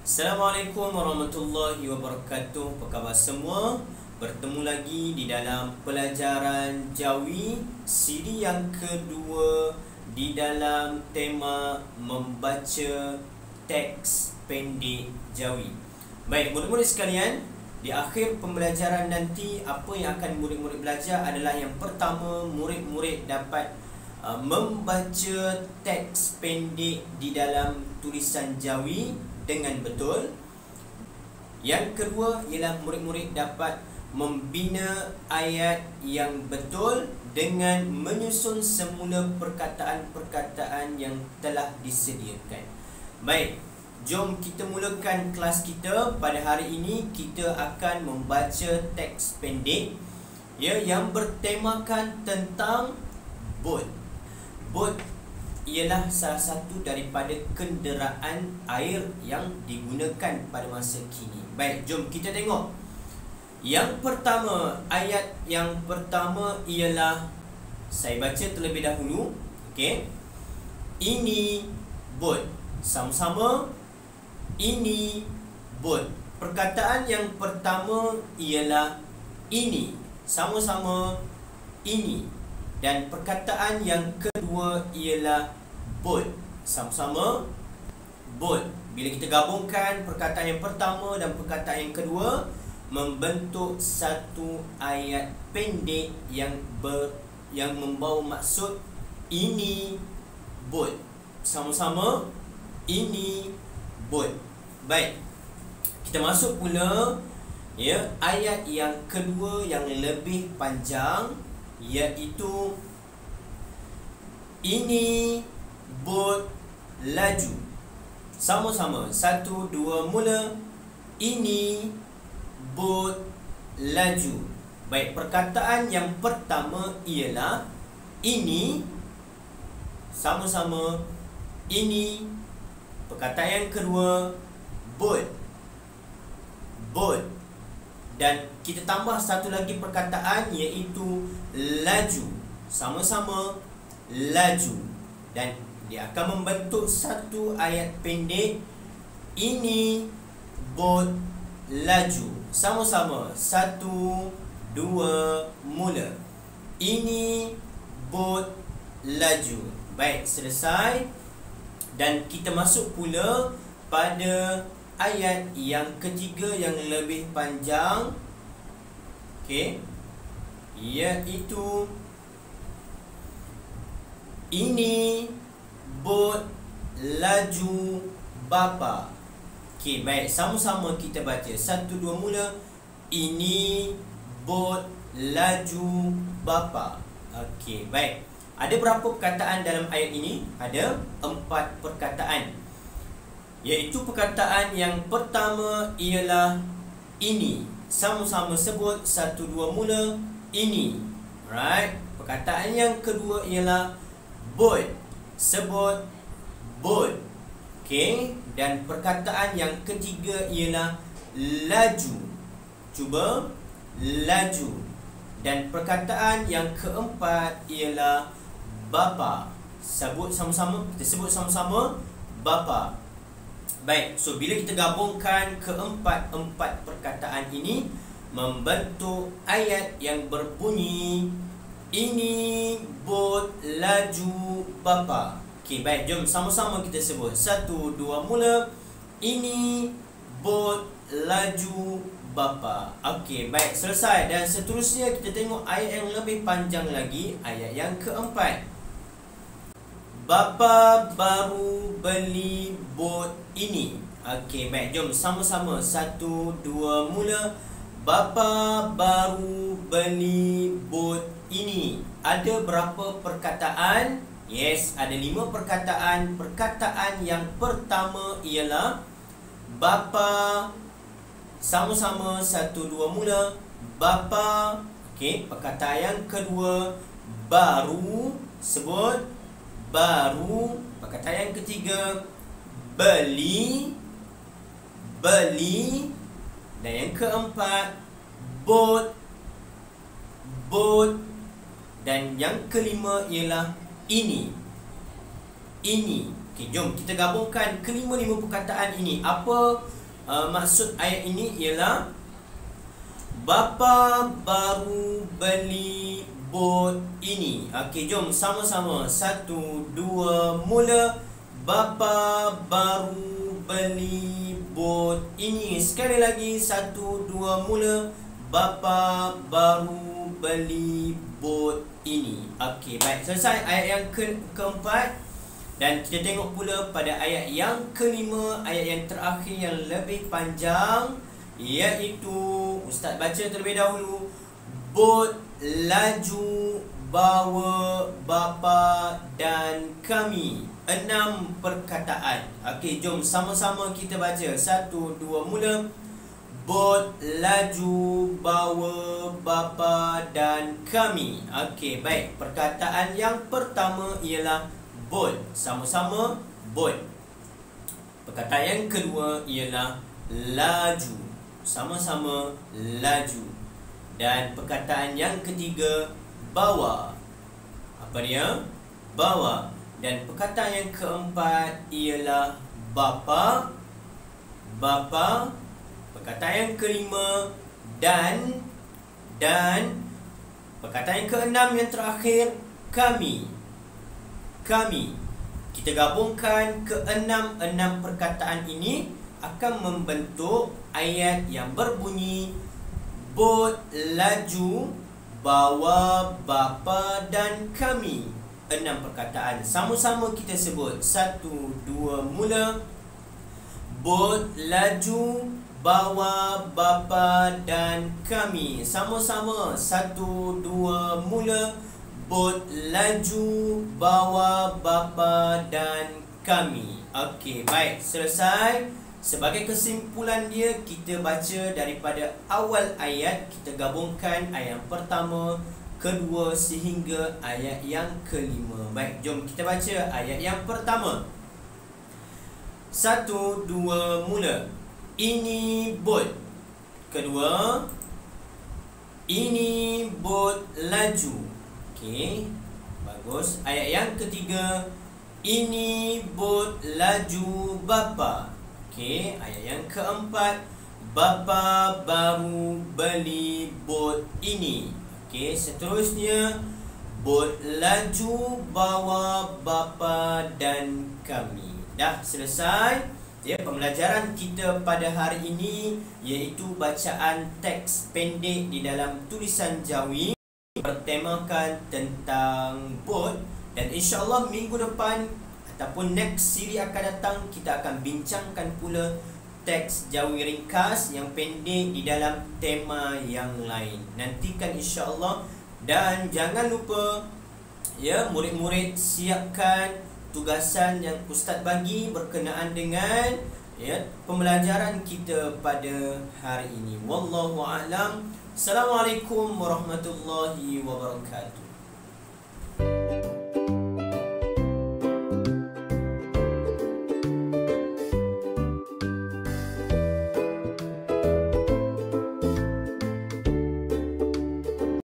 Assalamualaikum warahmatullahi wabarakatuh. Apa khabar semua? Bertemu lagi di dalam pelajaran Jawi siri yang kedua di dalam tema membaca teks pendek Jawi. Baik, murid-murid sekalian, di akhir pembelajaran nanti apa yang akan murid-murid belajar adalah yang pertama, murid-murid dapat membaca teks pendek di dalam tulisan Jawi dengan betul. Yang kedua ialah murid-murid dapat membina ayat yang betul dengan menyusun semula perkataan-perkataan yang telah disediakan. Baik, jom kita mulakan kelas kita. Pada hari ini kita akan membaca teks pendek yang bertemakan tentang bot. Bot ialah salah satu daripada kenderaan air yang digunakan pada masa kini. Baik, jom kita tengok. Yang pertama, ayat yang pertama ialah, saya baca terlebih dahulu. Okey. Ini bot. Sama-sama. Ini bot. Perkataan yang pertama ialah ini. Sama-sama ini. Dan perkataan yang kedua ialah bot. Sama-sama bot. Bila kita gabungkan perkataan yang pertama dan perkataan yang kedua, membentuk satu ayat pendek yang membawa maksud ini bot. Sama-sama ini bot. Baik, kita masuk pula ayat yang kedua yang lebih panjang, iaitu ini bot laju. Sama-sama, 1, 2, mula. Ini bot laju. Baik, perkataan yang pertama ialah ini. Sama-sama ini. Perkataan yang kedua bot. Bot. Dan kita tambah satu lagi perkataan, iaitu laju. Sama-sama laju. Dan dia akan membentuk satu ayat pendek. Ini bot laju. Sama-sama, 1, 2, mula. Ini bot laju. Baik, selesai. Dan kita masuk pula pada ayat yang ketiga yang lebih panjang. Okey. Iaitu ini bot laju bapa. Okey, baik, sama-sama kita baca. 1, 2, mula. Ini bot laju bapa. Okey, baik. Ada berapa perkataan dalam ayat ini? Ada 4 perkataan. Iaitu perkataan yang pertama ialah ini. Sama-sama sebut. 1, 2, mula. Ini. Alright. Perkataan yang kedua ialah bot. Sebut bot. Okey. Dan perkataan yang ketiga ialah laju. Cuba laju. Dan perkataan yang keempat ialah bapa. Sebut sama-sama. Kita sebut sama-sama bapa. Baik, so bila kita gabungkan keempat perkataan ini, membentuk ayat yang berbunyi ini bot laju bapa. Okey, baik, jom sama-sama kita sebut. 1, 2, mula. Ini bot laju bapa. Okey, baik, selesai. Dan seterusnya kita tengok ayat yang lebih panjang lagi, ayat yang keempat. Bapa baru beli bot ini. Okey, baik, jom sama-sama. 1, 2, mula. Bapa baru beli bot ini. Ada berapa perkataan? Yes, ada 5 perkataan. Perkataan yang pertama ialah bapa. Sama-sama, 1, 2, mula. Bapa. Okey, perkataan yang kedua baru. Sebut baru. Perkataan yang ketiga beli. Beli. Dan yang keempat bot. Bot. Dan yang kelima ialah ini. Ini. Okey, jom kita gabungkan kelima-lima perkataan ini. Apa maksud ayat ini ialah bapa baru beli bot ini. Okey, jom sama-sama. 1, 2, mula. Bapa baru beli bot ini. Sekali lagi. 1, 2, mula. Bapa baru beli bot ini. Okey, baik. Selesai ayat yang keempat. Dan kita tengok pula pada ayat yang kelima, ayat yang terakhir yang lebih panjang, iaitu Ustaz baca terlebih dahulu. Bot laju bawa bapa dan kami. 6 perkataan. Okey, jom sama-sama kita baca. 1, 2, mula. Bot laju bawa bapa dan kami. Okey, baik. Perkataan yang pertama ialah bot. Sama-sama bot. Perkataan yang kedua ialah laju. Sama-sama laju. Dan perkataan yang ketiga bawa. Apa dia? Bawa. Dan perkataan yang keempat ialah bapa. Bapa. Perkataan yang kelima dan perkataan yang keenam yang terakhir kami. Kami. Kita gabungkan keenam perkataan ini akan membentuk ayat yang berbunyi bot laju bawa bapa dan kami. 6 perkataan. Sama-sama kita sebut. 1, 2, mula. Bot laju bawa bapa dan kami. Sama-sama. 1, 2, mula. Bot laju bawa bapa dan kami. Okey, baik. Selesai. Sebagai kesimpulan dia, kita baca daripada awal ayat. Kita gabungkan ayat yang pertama, kedua sehingga ayat yang kelima. Baik, jom kita baca ayat yang pertama. 1, 2, mula. Ini bot. Kedua, ini bot laju. Okey, bagus. Ayat yang ketiga, ini bot laju bapa. Okey, ayat yang keempat, bapa baru beli bot ini. Okey, seterusnya, bot laju bawa bapa dan kami. Dah selesai ya pembelajaran kita pada hari ini, iaitu bacaan teks pendek di dalam tulisan Jawi bertemakan tentang bot. Dan insya-Allah minggu depan ataupun next siri akan datang, kita akan bincangkan pula teks Jawi ringkas yang pendek di dalam tema yang lain. Nantikan insya-Allah. Dan jangan lupa ya, murid-murid siapkan tugasan yang Ustaz bagi berkenaan dengan ya pembelajaran kita pada hari ini. Wallahu a'lam. Assalamualaikum warahmatullahi wabarakatuh.